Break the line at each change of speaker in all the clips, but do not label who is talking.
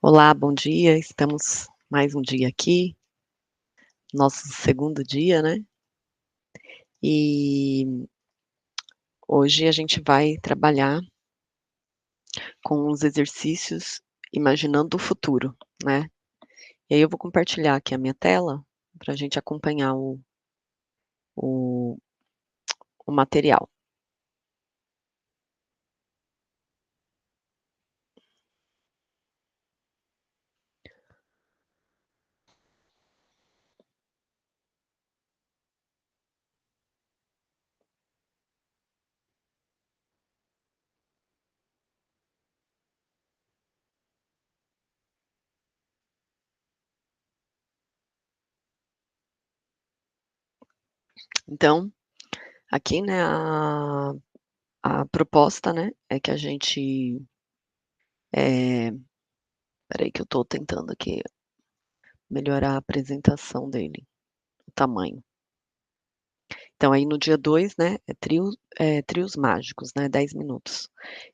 Olá, bom dia. Estamos mais um dia aqui, nosso segundo dia, né. E hoje a gente vai trabalhar com os exercícios imaginando o futuro, né. E aí eu vou compartilhar aqui a minha tela para a gente acompanhar o o material. Então, aqui, né, a proposta, né, é que a gente, eh espera aí que eu estou tentando aqui melhorar a apresentação dele, o tamanho. Então aí no dia 2, né, trios mágicos, né, 10 minutos.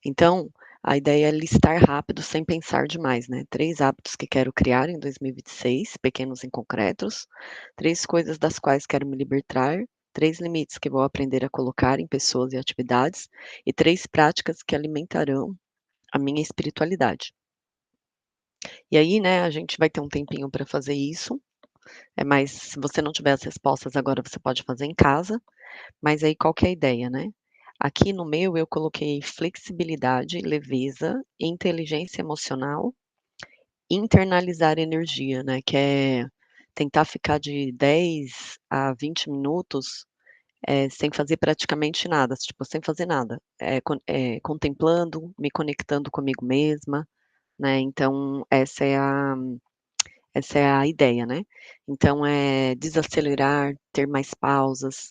Então, a ideia é listar rápido sem pensar demais, né, 3 hábitos que quero criar em 2026, pequenos e concretos, 3 coisas das quais quero me libertar, 3 limites que vou aprender a colocar em pessoas e atividades, e 3 práticas que alimentarão a minha espiritualidade. E aí, né, a gente vai ter um tempinho para fazer isso, mas se você não tiver as respostas agora, você pode fazer em casa. Mas aí qual que é a ideia, né. Aqui no meu eu coloquei flexibilidade, leveza, inteligência emocional, internalizar energia, né, que é tentar ficar de 10 a 20 minutos, sem fazer praticamente nada, tipo, sem fazer nada, contemplando, me conectando comigo mesma, né, então essa é a ideia, né. Então é desacelerar, ter mais pausas,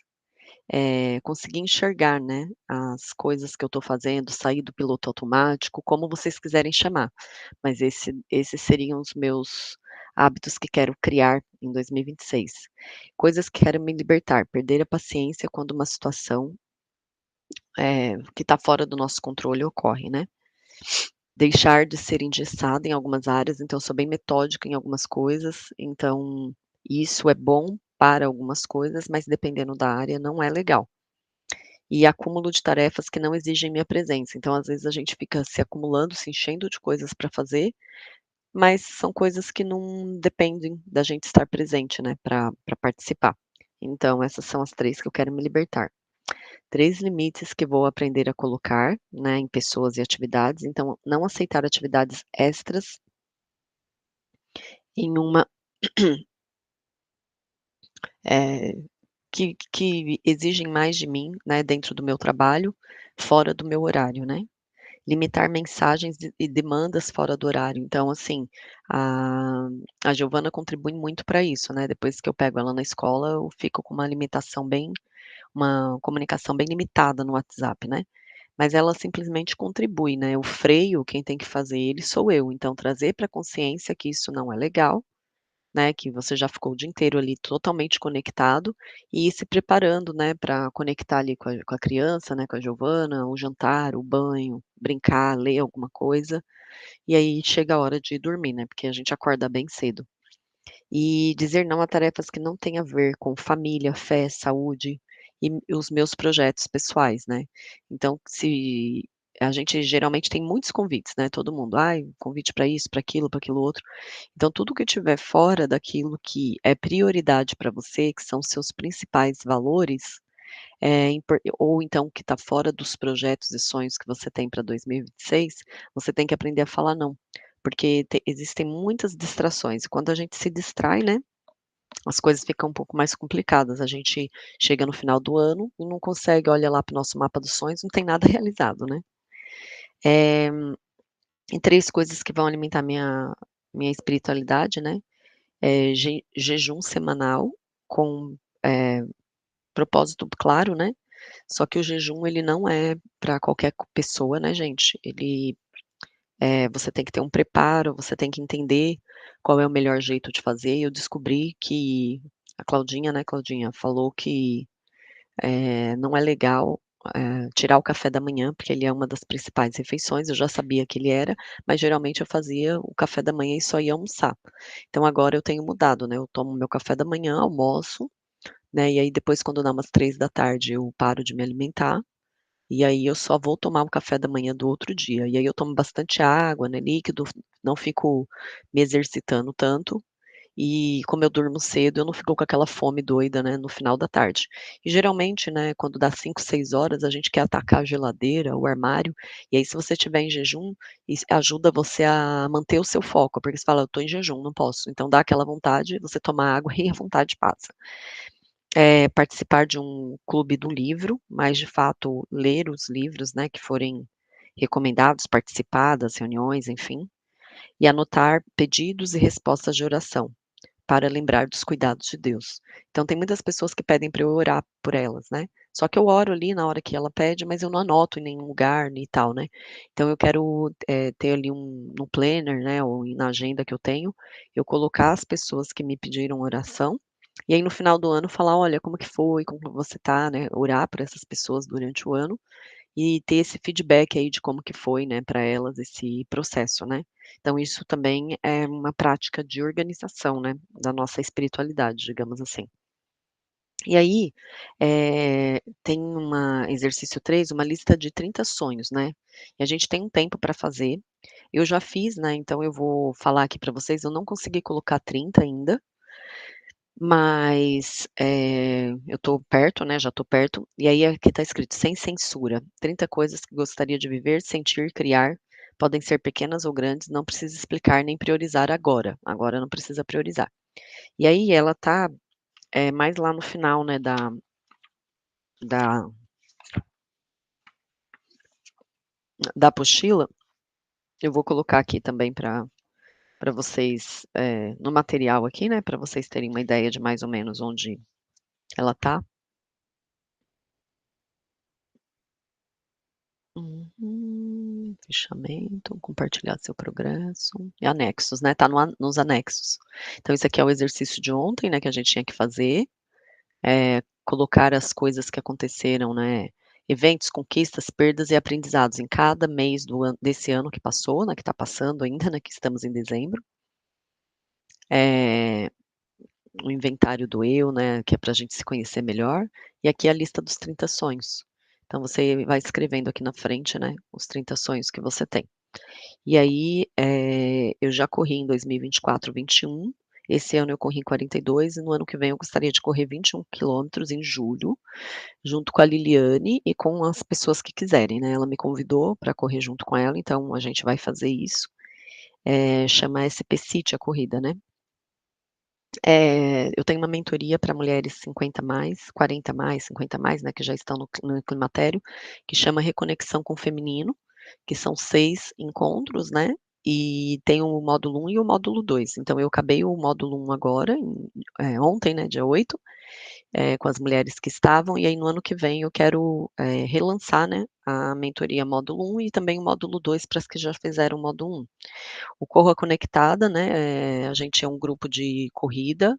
conseguir enxergar, né, as coisas que eu estou fazendo, sair do piloto automático, como vocês quiserem chamar, mas esses seriam os meus hábitos que quero criar em 2026. Coisas que quero me libertar, perder a paciência quando uma situação, que está fora do nosso controle ocorre, né. Deixar de ser engessada em algumas áreas, então eu sou bem metódica em algumas coisas, então isso é bom para algumas coisas, mas dependendo da área não é legal. E acúmulo de tarefas que não exigem minha presença, então às vezes a gente fica se acumulando, se enchendo de coisas para fazer, mas são coisas que não dependem da gente estar presente, né, para participar. Então essas são as 3 que eu quero me libertar. 3 limites que vou aprender a colocar, né, em pessoas e atividades, então não aceitar atividades extras em uma eh, que exigem mais de mim, né, dentro do meu trabalho, fora do meu horário, né. Limitar mensagens e demandas fora do horário. Então, assim, a a Giovana contribui muito para isso, né, depois que eu pego ela na escola, eu fico com uma comunicação bem limitada no WhatsApp, né. Mas ela simplesmente contribui, né, o freio, quem tem que fazer ele sou eu, então trazer para consciência que isso não é legal, né, que você já ficou o dia inteiro ali totalmente conectado, e ir se preparando, né, para conectar ali com a criança, né, com a Giovana, o jantar, o banho, brincar, ler alguma coisa, e aí chega a hora de dormir, né, porque a gente acorda bem cedo. E dizer não a tarefas que não têm a ver com família, fé, saúde e os meus projetos pessoais, né. Então se a gente geralmente tem muitos convites, né, todo mundo: "Ai, convite para isso, para aquilo outro". Então tudo que tiver fora daquilo que é prioridade para você, que são seus principais valores, ou então que está fora dos projetos e sonhos que você tem para 2026, você tem que aprender a falar não, porque existem muitas distrações e quando a gente se distrai, né, as coisas ficam um pouco mais complicadas, a gente chega no final do ano e não consegue, olha lá para o nosso mapa dos sonhos, não tem nada realizado, né. Eh, e 3 coisas que vão alimentar minha espiritualidade, né, jejum semanal com, propósito claro, né, só que o jejum ele não é para qualquer pessoa, né, gente, você tem que ter um preparo, você tem que entender qual é o melhor jeito de fazer, e eu descobri que a Claudinha, né, Claudinha, falou que, não é legal, tirar o café da manhã, porque ele é uma das principais refeições, eu já sabia que ele era, mas geralmente eu fazia o café da manhã e só ia almoçar. Então agora eu tenho mudado, né, eu tomo meu café da manhã, almoço, né, e aí depois quando dá umas 3 da tarde eu paro de me alimentar, e aí eu só vou tomar o café da manhã do outro dia. E aí eu tomo bastante água, né, líquido, não fico me exercitando tanto, e como eu durmo cedo, eu não fico com aquela fome doida, né, no final da tarde. E geralmente, né, quando dá 5, 6 horas, a gente quer atacar a geladeira, o armário, e aí se você estiver em jejum, isso ajuda você a manter o seu foco, porque você fala: "Eu estou em jejum, não posso". Então dá aquela vontade, você toma água e a vontade passa. Participar de um clube do livro, mas de fato ler os livros, né, que forem recomendados, participar das reuniões, enfim, e anotar pedidos e respostas de oração, para lembrar dos cuidados de Deus. Então tem muitas pessoas que pedem para eu orar por elas, né, só que eu oro ali na hora que ela pede, mas eu não anoto em nenhum lugar e tal, né. Então eu quero, ter ali no planner, né, ou na agenda que eu tenho, eu colocar as pessoas que me pediram oração, e aí no final do ano falar: "Olha, como que foi, como que você tá", né, orar por essas pessoas durante o ano, e ter esse feedback aí de como que foi, né, para elas esse processo, né. Então isso também é uma prática de organização, né, da nossa espiritualidade, digamos assim. E aí, tem exercício 3, uma lista de 30 sonhos, né, e a gente tem um tempo para fazer. Eu já fiz, né, então eu vou falar aqui para vocês, eu não consegui colocar 30 ainda, mas, eu estou perto, né, já estou perto, e aí aqui está escrito: "Sem censura, 30 coisas que gostaria de viver, sentir, criar, podem ser pequenas ou grandes, não precisa explicar nem priorizar agora, agora não precisa priorizar". E aí ela tá, mais lá no final, né, da da apostila, eu vou colocar aqui também para vocês, no material aqui, né, para vocês terem uma ideia de mais ou menos onde ela tá. Fechamento, compartilhar seu progresso e anexos, né, tá nos anexos. Então isso aqui é o exercício de ontem, né, que a gente tinha que fazer, colocar as coisas que aconteceram, né, eventos, conquistas, perdas e aprendizados em cada mês desse ano que passou, né, que tá passando ainda, né, que estamos em dezembro. Eh, o inventário do eu, né, que é pra gente se conhecer melhor, e aqui a lista dos 30 sonhos. Então você vai escrevendo aqui na frente, né, os 30 sonhos que você tem. E aí, eu já corri em 2024, 21, esse ano eu corri 42 e no ano que vem eu gostaria de correr 21 quilômetros em julho, junto com a Liliane e com as pessoas que quiserem, né, ela me convidou para correr junto com ela, então a gente vai fazer isso. Chama SP City a corrida, né. Eu tenho uma mentoria para mulheres 50 mais, 40 mais, 50 mais, né, que já estão no climatério, que chama Reconexão com o Feminino, que são 6 encontros, né, e tem o módulo 1 e o módulo 2. Então eu acabei o módulo 1 agora, ontem, né, dia 8, com as mulheres que estavam, e aí no ano que vem eu quero, relançar, né, a mentoria módulo 1 e também o módulo 2 para as que já fizeram o módulo 1. O Corra Conectada, né, a gente é um grupo de corrida,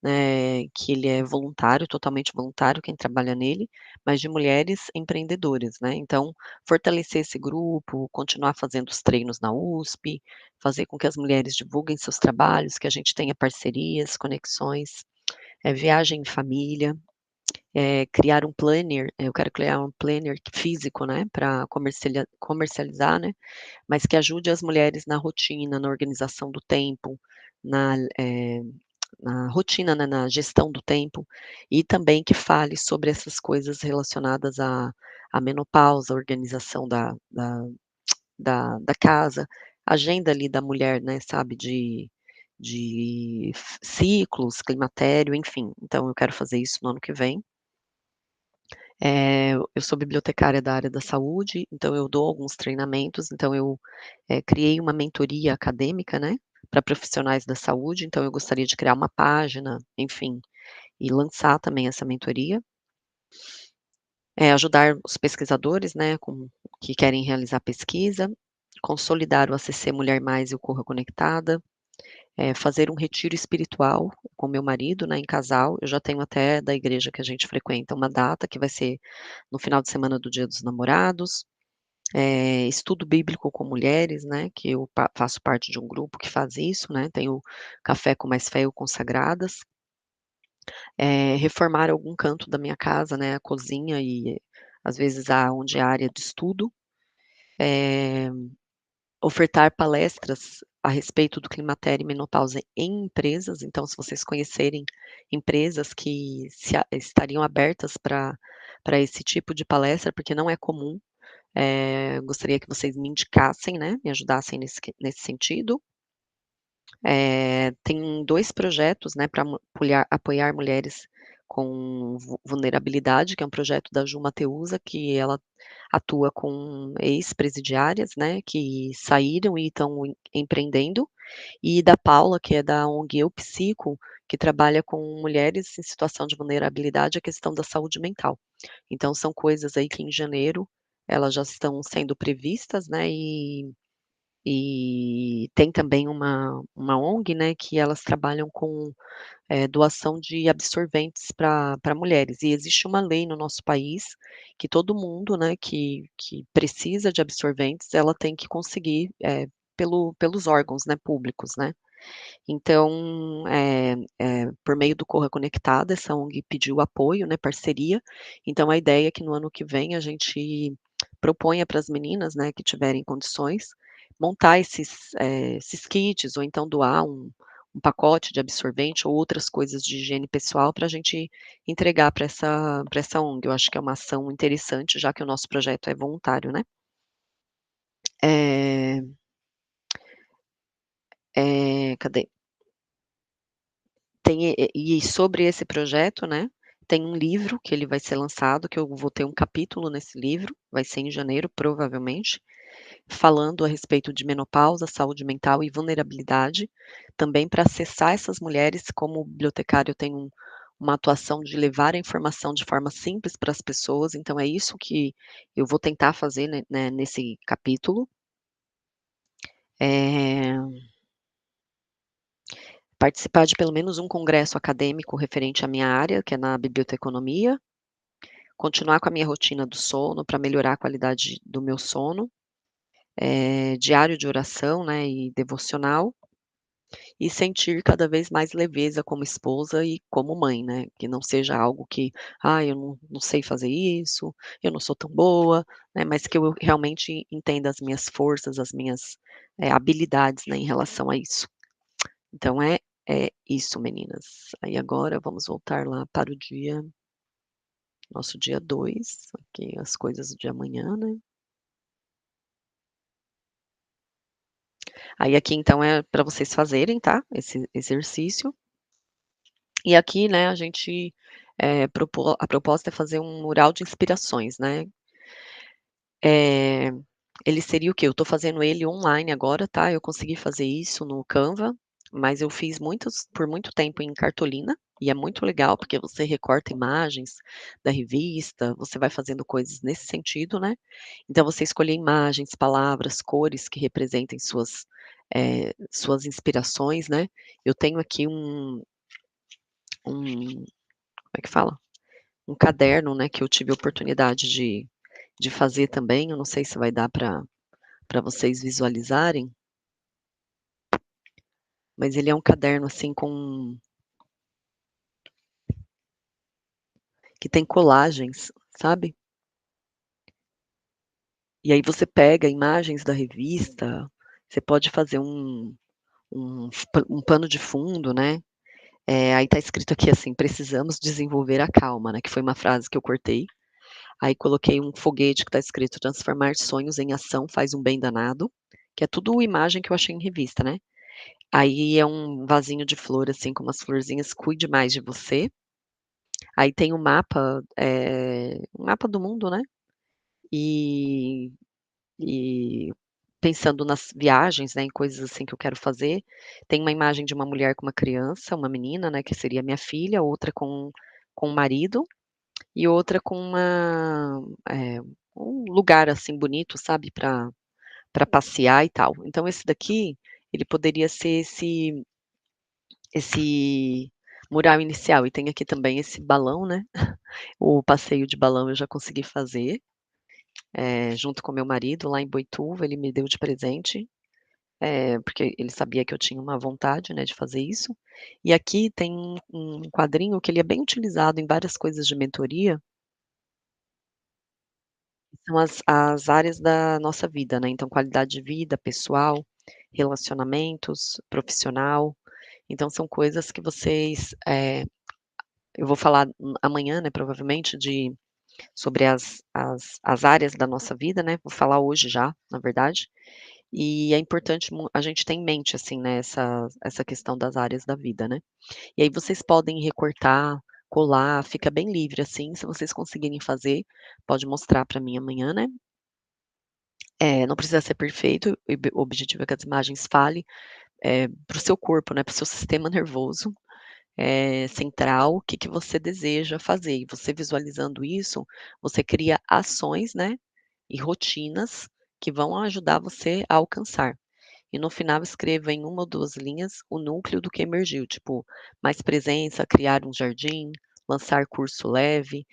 né, que ele é voluntário, totalmente voluntário, quem trabalha nele, mas de mulheres empreendedoras, né. Então, fortalecer esse grupo, continuar fazendo os treinos na USP, fazer com que as mulheres divulguem seus trabalhos, que a gente tenha parcerias, conexões, viagem em família, criar um planner, eu quero criar um planner físico, né, para comercializar, né, mas que ajude as mulheres na rotina, na organização do tempo, na, na rotina, né, na gestão do tempo, e também que fale sobre essas coisas relacionadas à menopausa, organização da casa, agenda ali da mulher, né, sabe, de ciclos, climatério, enfim. Então eu quero fazer isso no ano que vem. Eu sou bibliotecária da área da saúde, então eu dou alguns treinamentos, então eu, criei uma mentoria acadêmica, né, para profissionais da saúde, então eu gostaria de criar uma página, enfim, e lançar também essa mentoria. Ajudar os pesquisadores, né, que querem realizar pesquisa, consolidar o ACC Mulher Mais e o Corra Conectada, fazer um retiro espiritual com meu marido, né, em casal. Eu já tenho até da igreja que a gente frequenta uma data, que vai ser no final de semana do Dia dos Namorados. Estudo bíblico com mulheres, né, que eu faço parte de um grupo que faz isso, né, tem o Café com Mais Fé ou Consagradas. Reformar algum canto da minha casa, né, a cozinha e às vezes onde é a área de estudo. Eh, Ofertar palestras a respeito do climatério e menopausa em empresas, então se vocês conhecerem empresas que estariam abertas para esse tipo de palestra, porque não é comum, gostaria que vocês me indicassem, né, me ajudassem nesse sentido. Tem 2 projetos, né, para apoiar mulheres com vulnerabilidade, que é um projeto da Ju Mateusa, que ela atua com ex-presidiárias, né, que saíram e estão empreendendo, e da Paula, que é da ONG Eu Psico, que trabalha com mulheres em situação de vulnerabilidade, a questão da saúde mental. Então são coisas aí que em janeiro elas já estão sendo previstas, né, e tem também uma ONG, né, que elas trabalham com, doação de absorventes para mulheres. E existe uma lei no nosso país que todo mundo, né, que precisa de absorventes, ela tem que conseguir, pelos órgãos, né, públicos, né. Então, por meio do Corra Conectada, essa ONG pediu apoio, né, parceria. Então a ideia é que no ano que vem a gente proponha para as meninas, né, que tiverem condições, montar esses kits ou então doar um pacote de absorvente ou outras coisas de higiene pessoal para a gente entregar para essa ONG. Eu acho que é uma ação interessante, já que o nosso projeto é voluntário, né. Eh Cadê? E sobre esse projeto, né, tem um livro que ele vai ser lançado, que eu vou ter um capítulo nesse livro, vai ser em janeiro, provavelmente, falando a respeito de menopausa, saúde mental e vulnerabilidade, também para acessar essas mulheres. Como bibliotecário, eu tenho uma atuação de levar a informação de forma simples para as pessoas, então é isso que eu vou tentar fazer, né, nesse capítulo. Eh Participar de pelo menos um congresso acadêmico referente à minha área, que é na biblioteconomia, continuar com a minha rotina do sono para melhorar a qualidade do meu sono, diário de oração, né, e devocional, e sentir cada vez mais leveza como esposa e como mãe, né, que não seja algo que: "Ah, eu não sei fazer isso, eu não sou tão boa", né, mas que eu realmente entenda as minhas forças, as minhas, habilidades, né, em relação a isso. Então é isso, meninas. Aí agora vamos voltar lá para o nosso dia 2, aqui as coisas de amanhã, né. Aí aqui então é para vocês fazerem, tá, esse exercício. E aqui, né, a gente, a proposta é fazer um mural de inspirações, né. Eh Ele seria o quê? Eu estou fazendo ele online agora, tá, eu consegui fazer isso no Canva, mas eu fiz por muito tempo em cartolina, e é muito legal, porque você recorta imagens da revista, você vai fazendo coisas nesse sentido, né. Então você escolher imagens, palavras, cores que representem suas inspirações, né. Eu tenho aqui como é que fala? Um caderno, né, que eu tive a oportunidade de fazer também, eu não sei se vai dar para vocês visualizarem. Mas ele é um caderno, assim, que tem colagens, sabe. E aí você pega imagens da revista, você pode fazer um pano de fundo, né. Aí tá escrito aqui, assim: "Precisamos desenvolver a calma", né, que foi uma frase que eu cortei. Aí coloquei um foguete que tá escrito: "Transformar sonhos em ação faz um bem danado", que é tudo imagem que eu achei em revista, né. Aí é um vasinho de flor, assim, com umas florzinhas: "Cuide mais de você". Aí tem um mapa do mundo, né, e e pensando nas viagens, né, em coisas assim que eu quero fazer, tem uma imagem de uma mulher com uma criança, uma menina, né, que seria minha filha, outra com o marido, e outra com um lugar, assim, bonito, sabe, para passear e tal. Então esse daqui, ele poderia ser esse mural inicial e tem aqui também esse balão, né, o passeio de balão eu já consegui fazer, junto com meu marido lá em Boituva, ele me deu de presente, porque ele sabia que eu tinha uma vontade, né, de fazer isso. E aqui tem um quadrinho que ele é bem utilizado em várias coisas de mentoria, são as áreas da nossa vida, né, então qualidade de vida, pessoal, relacionamentos, profissional, então são coisas que vocês, eu vou falar amanhã, né, provavelmente sobre as áreas da nossa vida, né, vou falar hoje já, na verdade, e é importante a gente ter em mente, assim, né, essa questão das áreas da vida, né. E aí vocês podem recortar, colar, fica bem livre, assim, se vocês conseguirem fazer, pode mostrar para mim amanhã, né. Não precisa ser perfeito, o objetivo é que as imagens falem, para o seu corpo, né, para o seu sistema nervoso, central, o que que você deseja fazer. E você visualizando isso, você cria ações, né, e rotinas que vão ajudar você a alcançar. E no final escreva em uma ou 2 linhas o núcleo do que emergiu, tipo, mais presença, criar um jardim, lançar curso leve,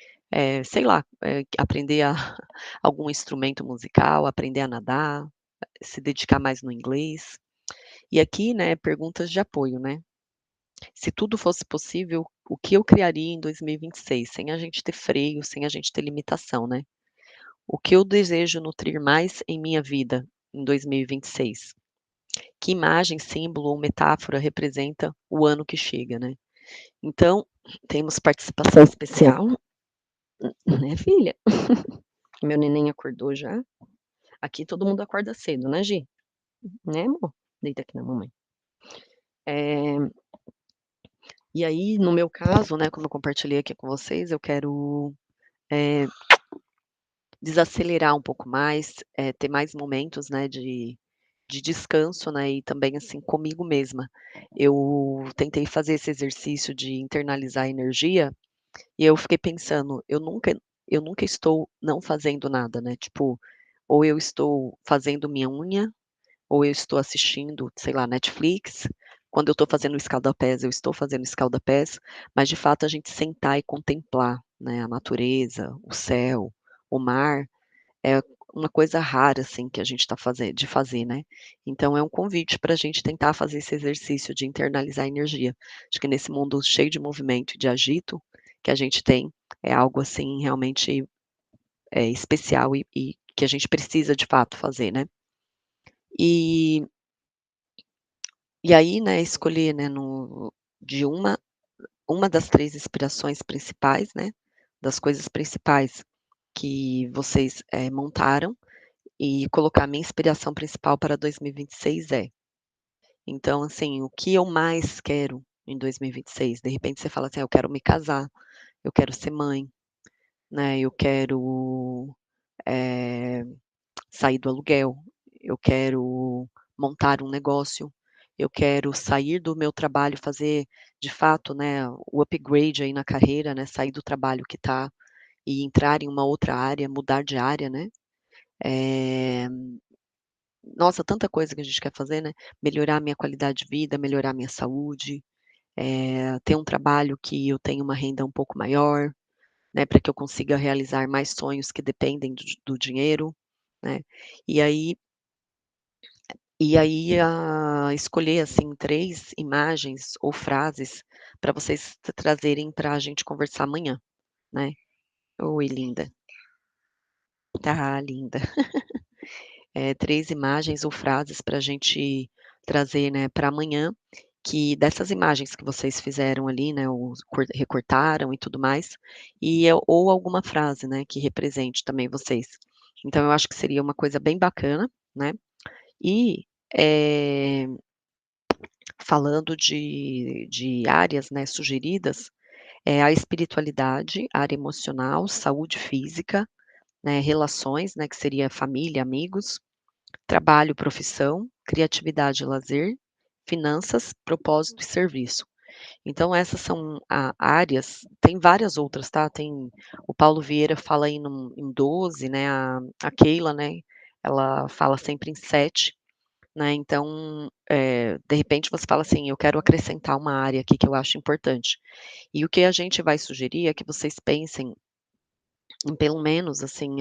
sei lá, aprender a algum instrumento musical, aprender a nadar, se dedicar mais no inglês. E aqui, né, perguntas de apoio, né. Se tudo fosse possível, o que eu criaria em 2026? Sem a gente ter freio, sem a gente ter limitação, né. O que eu desejo nutrir mais em minha vida em 2026? Que imagem, símbolo ou metáfora representa o ano que chega, né. Então, temos participação especial, né, filha? Meu neném acordou já. Aqui todo mundo acorda cedo, né, Gi? Né, amor? Deita aqui na mamãe. Eh, e aí, no meu caso, né, como eu compartilhei aqui com vocês, eu quero, eh, desacelerar um pouco mais, ter mais momentos, né, de descanso, né, e também, assim, comigo mesma. Eu tentei fazer esse exercício de internalizar a energia, e eu fiquei pensando, eu nunca estou não fazendo nada, né, tipo, ou eu estou fazendo minha unha, ou eu estou assistindo, sei lá, Netflix, quando eu estou fazendo escaldapés, eu estou fazendo escaldapés, mas de fato a gente sentar e contemplar, né, a natureza, o céu, o mar, é uma coisa rara, assim, que a gente está de fazer, né. Então é um convite para a gente tentar fazer esse exercício de internalizar a energia. Acho que nesse mundo cheio de movimento e de agito que a gente tem, é algo, assim, realmente, especial e que a gente precisa de fato fazer, né. E e aí, né, escolher, né, de uma das 3 inspirações principais, né, das coisas principais que vocês, montaram, e colocar a minha inspiração principal para 2026 então, assim, o que eu mais quero em 2026? De repente você fala assim: "Ah, eu quero me casar, eu quero ser mãe, né, eu quero, eh, sair do aluguel, eu quero montar um negócio, eu quero sair do meu trabalho, fazer de fato, né, o upgrade aí na carreira, né, sair do trabalho que tá e entrar em uma outra área, mudar de área, né". Eh, Nossa, tanta coisa que a gente quer fazer, né, melhorar minha qualidade de vida, melhorar minha saúde, ter um trabalho que eu tenha uma renda um pouco maior, né, para que eu consiga realizar mais sonhos que dependem do dinheiro, né. E aí escolher, assim, 3 imagens ou frases para vocês trazerem para a gente conversar amanhã, né. Oi, linda. Tá linda. 3 imagens ou frases para a gente trazer, né, para amanhã, que dessas imagens que vocês fizeram ali, né, os recortaram e tudo mais, ou alguma frase, né, que represente também vocês. Então eu acho que seria uma coisa bem bacana, né. E, eh, falando de áreas, né, sugeridas, a espiritualidade, área emocional, saúde física, né, relações, né, que seria família, amigos, trabalho, profissão, criatividade e lazer, finanças, propósito e serviço. Então essas são a áreas, tem várias outras, tá, tem o Paulo Vieira fala aí em 12, né, a Keila, né, ela fala sempre em 7, né, então, de repente você fala assim: "Eu quero acrescentar uma área aqui que eu acho importante". E o que a gente vai sugerir é que vocês pensem em pelo menos, assim,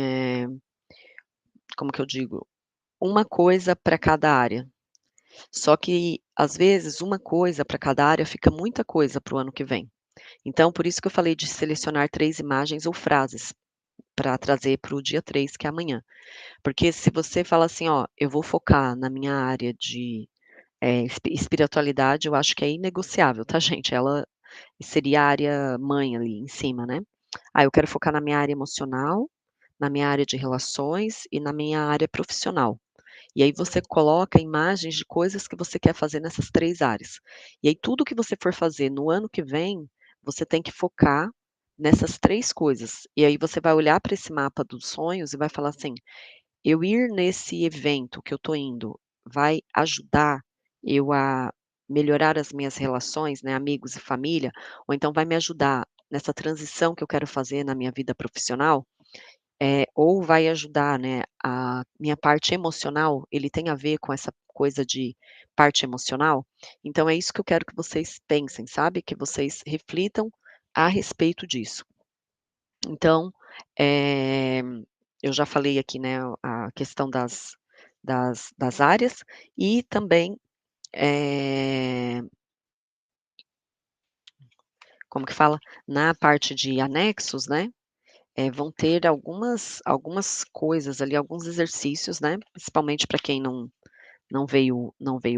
como que eu digo? Uma coisa para cada área. Só que, às vezes, uma coisa para cada área fica muita coisa para o ano que vem. Então, por isso que eu falei de selecionar 3 imagens ou frases para trazer para o dia 3, que é amanhã. Porque se você fala assim: "Ó, eu vou focar na minha área de, espiritualidade", eu acho que é inegociável, tá, gente? Ela seria a área mãe ali em cima, né. "Ah, eu quero focar na minha área emocional, na minha área de relações e na minha área profissional". E aí você coloca imagens de coisas que você quer fazer nessas 3 áreas. E aí tudo que você for fazer no ano que vem, você tem que focar nessas 3 coisas. E aí você vai olhar para esse mapa dos sonhos e vai falar assim: "Eu ir nesse evento que eu estou indo, vai ajudar eu a melhorar as minhas relações, né, amigos e família, ou então vai me ajudar nessa transição que eu quero fazer na minha vida profissional?" Ou vai ajudar, né, a minha parte emocional, ele tem a ver com essa coisa de parte emocional? Então é isso que eu quero que vocês pensem, sabe, que vocês reflitam a respeito disso. Então, eh, eu já falei aqui, né, a questão das áreas e também, eh, como que fala? Na parte de anexos, né, vão ter algumas coisas ali, alguns exercícios, né, principalmente para quem não veio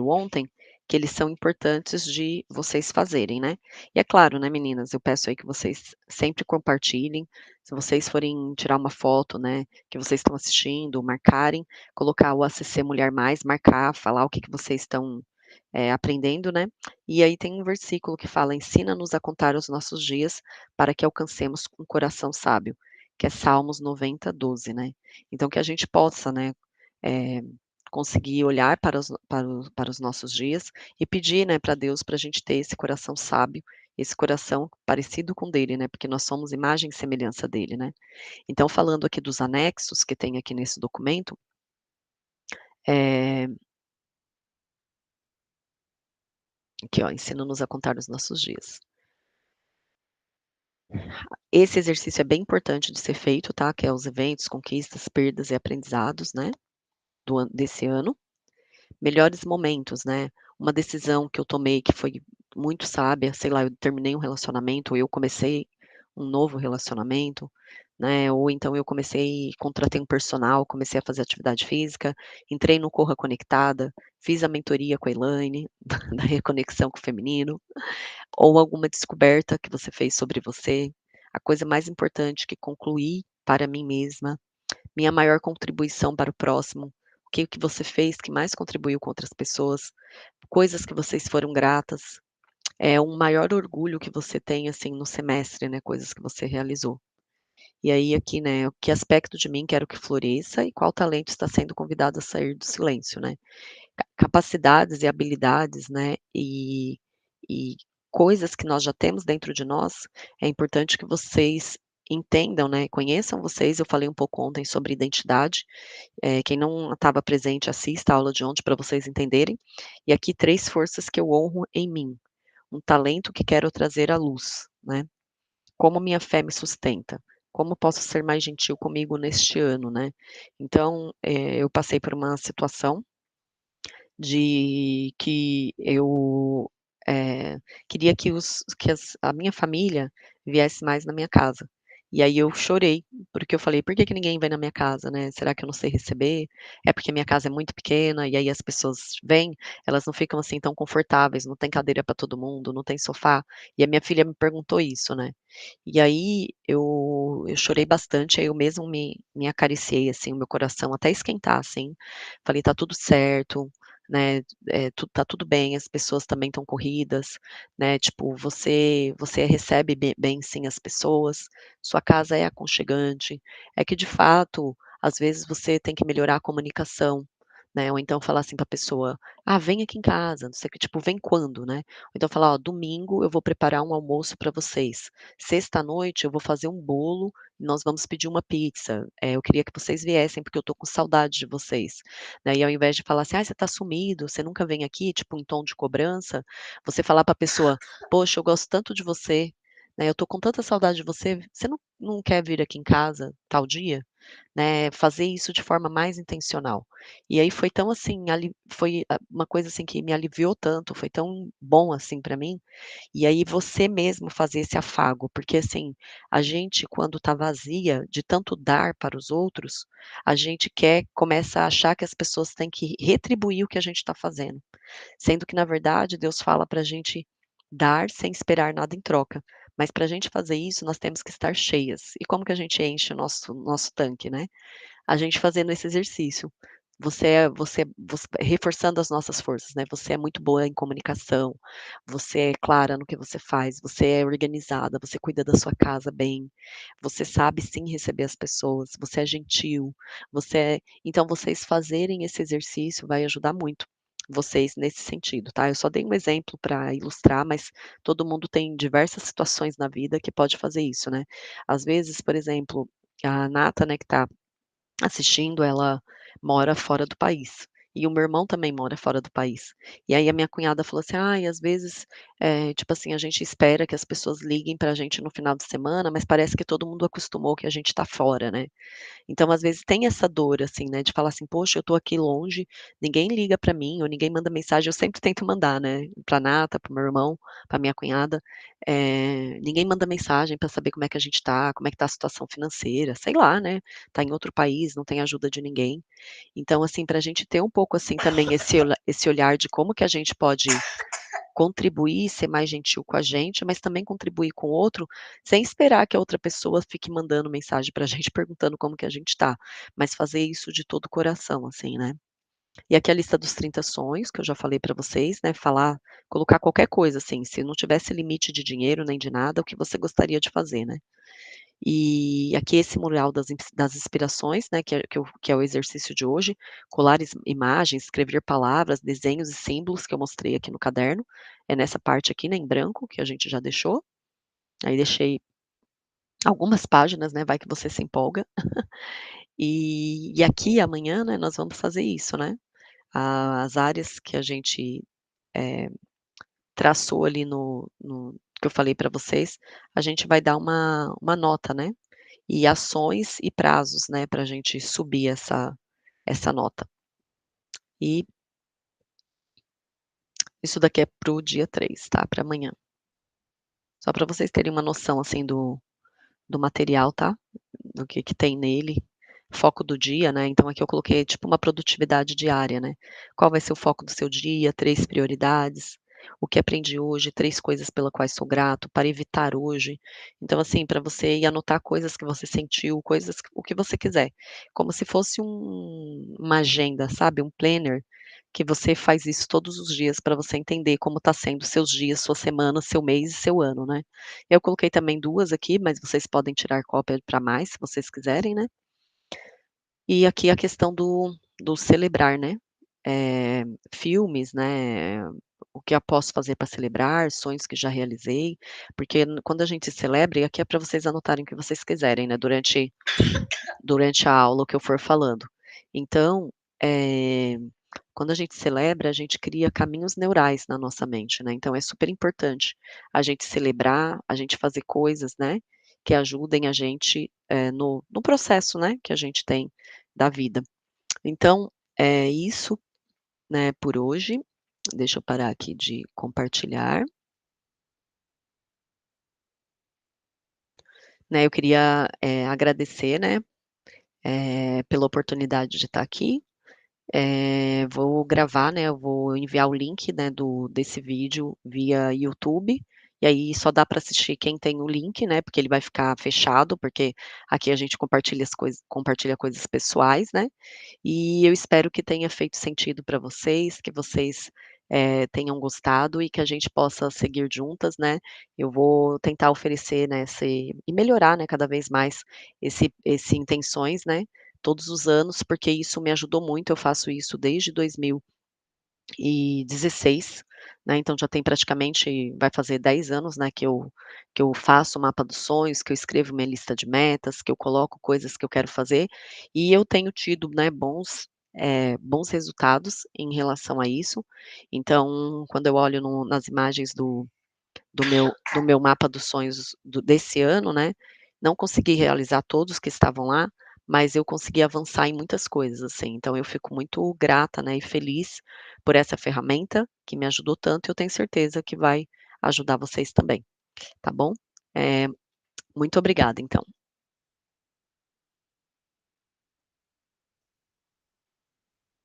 ontem, que eles são importantes de vocês fazerem, né. E é claro, né, meninas, eu peço aí que vocês sempre compartilhem, se vocês forem tirar uma foto, né, que vocês estão assistindo, marcarem, colocar o ACC Mulher Mais, marcar, falar o que que vocês estão, aprendendo, né. E aí tem um versículo que fala: "Ensina-nos a contar os nossos dias, para que alcancemos um coração sábio", que é Salmos 90:12, né. Então que a gente possa, né, eh conseguir olhar para os nossos dias e pedir, né, para Deus para a gente ter esse coração sábio, esse coração parecido com o dele, né, porque nós somos imagem e semelhança dele, né. Então falando aqui dos anexos que tem aqui nesse documento, eh, aqui ó, ensina-nos a contar os nossos dias. Esse exercício é bem importante de ser feito, tá, que é os eventos, conquistas, perdas e aprendizados, né, desse ano. Melhores momentos, né, uma decisão que eu tomei que foi muito sábia, sei lá, eu terminei um relacionamento, ou eu comecei um novo relacionamento, né, ou então eu contratei um personal, comecei a fazer atividade física, entrei no Corra Conectada, fiz a mentoria com a Elaine, da reconexão com o feminino, ou alguma descoberta que você fez sobre você, a coisa mais importante que concluí para mim mesma, minha maior contribuição para o próximo, o que você fez que mais contribuiu com outras pessoas, coisas que vocês foram gratas, é um maior orgulho que você tem, assim, no semestre, né, coisas que você realizou. E aí aqui, né, que aspecto de mim quero que floresça e qual talento está sendo convidado a sair do silêncio, né. Capacidades e habilidades, né, e coisas que nós já temos dentro de nós, é importante que vocês entendam, né, conheçam vocês, eu falei um pouco ontem sobre identidade, quem não estava presente, assista a aula de ontem para vocês entenderem. E aqui 3 forças que eu honro em mim, um talento que quero trazer à luz, né. Como minha fé me sustenta, como posso ser mais gentil comigo neste ano, né. Então, eu passei por uma situação de que eu, queria que a minha família viesse mais na minha casa. E aí eu chorei, porque eu falei: "Por que que ninguém vem na minha casa, né? Será que eu não sei receber? É porque minha casa é muito pequena e aí as pessoas vêm, elas não ficam, assim, tão confortáveis, não tem cadeira para todo mundo, não tem sofá". E a minha filha me perguntou isso, né. E aí eu chorei bastante, aí eu mesmo me acariciei, assim, o meu coração até esquentar, assim. Falei: "Tá tudo certo, né, tá tudo bem, as pessoas também estão corridas, né, tipo, você recebe bem sim as pessoas, sua casa é aconchegante, é que de fato, às vezes você tem que melhorar a comunicação, né, ou então falar assim para a pessoa: "Ah, vem aqui em casa", não sei o que, tipo, "Vem quando?", né. Ou então falar: "Ó, domingo eu vou preparar um almoço para vocês, sexta à noite eu vou fazer um bolo e nós vamos pedir uma pizza, eu queria que vocês viessem porque eu tô com saudade de vocês", né, e ao invés de falar assim: "Ai, você tá sumido, você nunca vem aqui", tipo em tom de cobrança, você falar para a pessoa: "Poxa, eu gosto tanto de você, né, eu tô com tanta saudade de você, você não quer vir aqui em casa tal dia?", né, fazer isso de forma mais intencional. E aí foi tão assim, foi uma coisa assim que me aliviou tanto, foi tão bom assim para mim, e aí você mesmo fazer esse afago, porque assim, a gente quando tá vazia de tanto dar para os outros, a gente começa a achar que as pessoas têm que retribuir o que a gente está fazendo, sendo que na verdade Deus fala para a gente dar sem esperar nada em troca, mas para a gente fazer isso nós temos que estar cheias. E como que a gente enche o nosso tanque, né? A gente fazendo esse exercício. Você reforçando as nossas forças, né, você é muito boa em comunicação, você é clara no que você faz, você é organizada, você cuida da sua casa bem, você sabe sim receber as pessoas, você é gentil, então vocês fazerem esse exercício vai ajudar muito vocês nesse sentido, tá. Eu só dei um exemplo para ilustrar, mas todo mundo tem diversas situações na vida que pode fazer isso, né. Às vezes, por exemplo, a Nata, né, que tá assistindo, ela mora fora do país. E o meu irmão também mora fora do país. E aí a minha cunhada falou assim: "Ai, às vezes, tipo assim, a gente espera que as pessoas liguem pra gente no final de semana, mas parece que todo mundo acostumou que a gente tá fora, né". Então, às vezes, tem essa dor, assim, né, de falar assim: "Poxa, eu tô aqui longe, ninguém liga pra mim ou ninguém manda mensagem", eu sempre tento mandar, né, pra Nata, para o meu irmão, pra minha cunhada, ninguém manda mensagem pra saber como é que a gente tá, como é que tá a situação financeira, sei lá, né, tá em outro país, não tem ajuda de ninguém. Então, assim, pra gente ter um pouco, assim, também esse olhar de como que a gente pode contribuir, ser mais gentil com a gente, mas também contribuir com o outro, sem esperar que a outra pessoa fique mandando mensagem pra gente perguntando como que a gente tá, mas fazer isso de todo o coração, assim, né. E aqui a lista dos 30 sonhos, que eu já falei pra vocês, né, colocar qualquer coisa, assim, se não tivesse limite de dinheiro nem de nada, o que você gostaria de fazer, né. E aqui esse mural das inspirações, né, que é o exercício de hoje, colar imagens, escrever palavras, desenhos e símbolos que eu mostrei aqui no caderno, é nessa parte aqui, né, em branco, que a gente já deixou. Aí deixei algumas páginas, né, vai que você se empolga. E aqui amanhã, né, nós vamos fazer isso, né. As áreas que a gente, eh, traçou ali no que eu falei para vocês, a gente vai dar uma nota, né. E ações e prazos, né, para a gente subir essa nota. E isso daqui é para o dia 3, tá, para amanhã. Só para vocês terem uma noção, assim, do material, tá, do que tem nele. Foco do dia, né, então aqui eu coloquei tipo uma produtividade diária, né. Qual vai ser o foco do seu dia, 3 prioridades, o que aprendi hoje, 3 coisas pela quais sou grato, para evitar hoje. Então, assim, para você ir anotar coisas que você sentiu, o que você quiser, como se fosse uma agenda, sabe, um planner, que você faz isso todos os dias para você entender como está sendo seus dias, sua semana, seu mês e seu ano, né. Eu coloquei também 2 aqui, mas vocês podem tirar cópia para mais, se vocês quiserem, né. E aqui a questão do celebrar, né, filmes, né, o que eu posso fazer para celebrar, sonhos que já realizei, porque quando a gente celebra e aqui é para vocês anotarem o que vocês quiserem, né, durante a aula, o que eu for falando. Então, eh, quando a gente celebra, a gente cria caminhos neurais na nossa mente, né, então é super importante a gente celebrar, a gente fazer coisas, né, que ajudem a gente, no processo, né, que a gente tem da vida. Então, é isso, né, por hoje. Deixa eu parar aqui de compartilhar. Né, eu queria, agradecer, né, pela oportunidade de estar aqui. Vou gravar, né, eu vou enviar o link, né, desse vídeo via YouTube, e aí só dá para assistir quem tem o link, né, porque ele vai ficar fechado, porque aqui a gente compartilha coisas pessoais, né, e eu espero que tenha feito sentido para vocês, que vocês, tenham gostado e que a gente possa seguir juntas, né. Eu vou tentar oferecer, né, e melhorar, né, cada vez mais esse intenções, né, todos os anos, porque isso me ajudou muito, eu faço isso desde 2016, né, então já tem praticamente vai fazer 10 anos, né, que eu faço o mapa dos sonhos, que eu escrevo minha lista de metas, que eu coloco coisas que eu quero fazer, e eu tenho tido, né, bons resultados em relação a isso. Então, quando eu olho nas imagens do meu mapa dos sonhos desse ano, né, não consegui realizar todos que estavam lá, mas eu consegui avançar em muitas coisas, assim, então eu fico muito grata, né, e feliz por essa ferramenta que me ajudou tanto e eu tenho certeza que vai ajudar vocês também, tá bom? Eh, muito obrigada então.